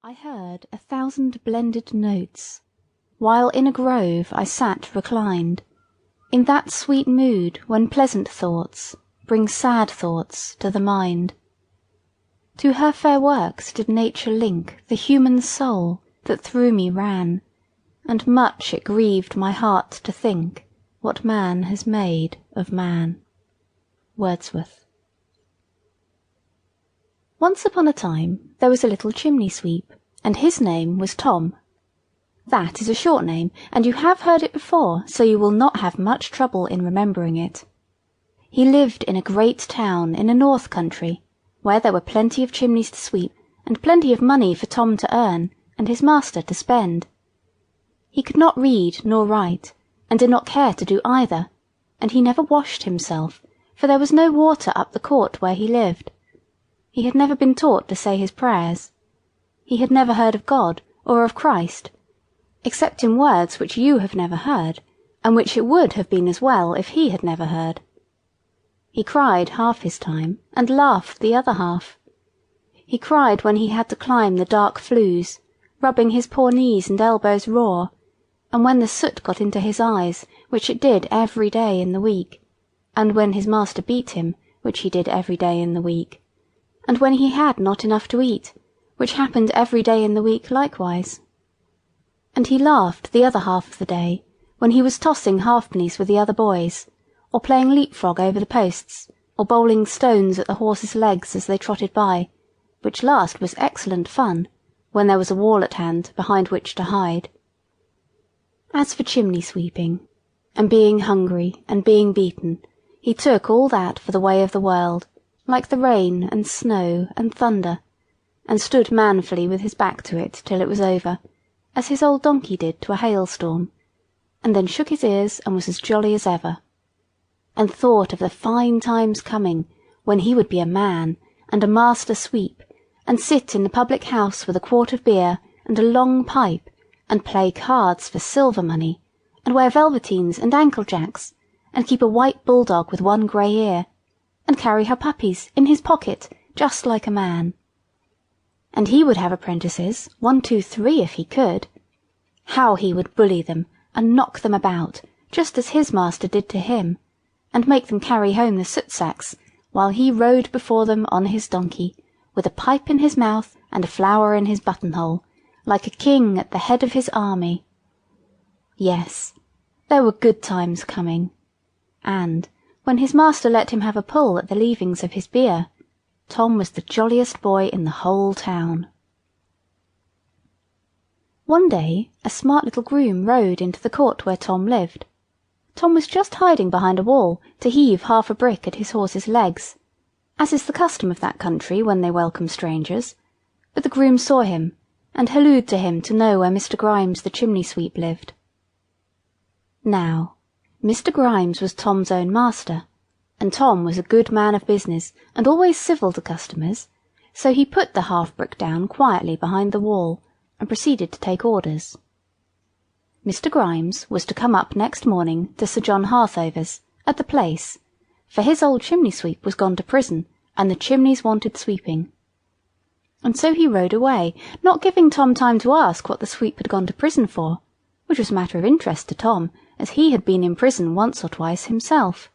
I heard 1,000 blended notes, while in a grove I sat reclined, in that sweet mood when pleasant thoughts bring sad thoughts to the mind. To her fair works did nature link the human soul that through me ran, and much it grieved my heart to think what man has made of man. Wordsworth. Once upon a time there was a little chimney-sweep, and his name was Tom. That is a short name, and you have heard it before, so you will not have much trouble in remembering it. He lived in a great town in a north country, where there were plenty of chimneys to sweep, and plenty of money for Tom to earn, and his master to spend. He could not read nor write, and did not care to do either, and he never washed himself, for there was no water up the court where he lived. He had never been taught to say his prayers. He had never heard of God or of Christ, except in words which you have never heard, and which it would have been as well if he had never heard. He cried half his time, and laughed the other half. He cried when he had to climb the dark flues, rubbing his poor knees and elbows raw, and when the soot got into his eyes, which it did every day in the week, and when his master beat him, which he did every day in the week, and when he had not enough to eat, which happened every day in the week likewise. And he laughed the other half of the day, when he was tossing halfpennies with the other boys, or playing leap-frog over the posts, or bowling stones at the horses' legs as they trotted by, which last was excellent fun, when there was a wall at hand behind which to hide. As for chimney-sweeping, and being hungry, and being beaten, he took all that for the way of the world, like the rain and snow and thunder, and stood manfully with his back to it till it was over, as his old donkey did to a hailstorm, and then shook his ears and was as jolly as ever, and thought of the fine times coming when he would be a man and a master sweep, and sit in the public house with a quart of beer and a long pipe, and play cards for silver money, and wear velveteens and ankle-jacks, and keep a white bulldog with one grey ear, and carry her puppies in his pocket just like a man. And he would have apprentices, 1, 2, 3 if he could. How he would bully them, and knock them about, just as his master did to him, and make them carry home the soot-sacks, while he rode before them on his donkey, with a pipe in his mouth and a flower in his buttonhole, like a king at the head of his army. Yes, there were good times coming, and, when his master let him have a pull at the leavings of his beer, Tom was the jolliest boy in the whole town. One day a smart little groom rode into the court where Tom lived. Tom was just hiding behind a wall to heave half a brick at his horse's legs, as is the custom of that country when they welcome strangers, but the groom saw him, and hallooed to him to know where Mr. Grimes the chimney-sweep lived. Now, Mr. Grimes was Tom's own master, and Tom was a good man of business and always civil to customers, so he put the half-brick down quietly behind the wall and proceeded to take orders. Mr. Grimes was to come up next morning to Sir John Harthover's, at the place, for his old chimney-sweep was gone to prison, and the chimneys wanted sweeping. And so he rode away, not giving Tom time to ask what the sweep had gone to prison for, which was a matter of interest to Tom, as he had been in prison once or twice himself.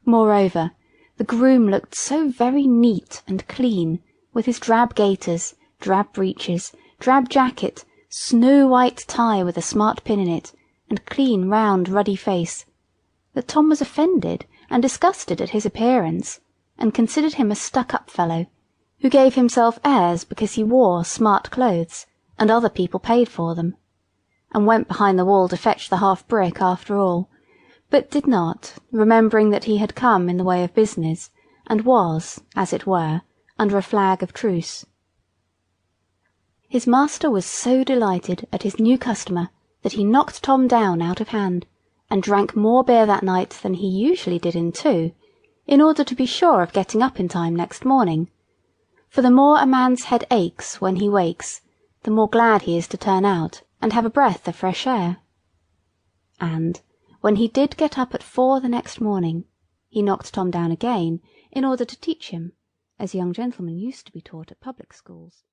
Moreover, the groom looked so very neat and clean, with his drab gaiters, drab breeches, drab jacket, snow-white tie with a smart pin in it, and clean, round, ruddy face, that Tom was offended and disgusted at his appearance, and considered him a stuck-up fellow, who gave himself airs because he wore smart clothes, and other people paid for them, and went behind the wall to fetch the half-brick after all, but did not, remembering that he had come in the way of business, and was, as it were, under a flag of truce. His master was so delighted at his new customer that he knocked Tom down out of hand, and drank more beer that night than he usually did in 2, in order to be sure of getting up in time next morning, for the more a man's head aches when he wakes, the more glad he is to turn out and have a breath of fresh air. And, when he did get up at 4 the next morning, he knocked Tom down again, in order to teach him, as young gentlemen used to be taught at public schools.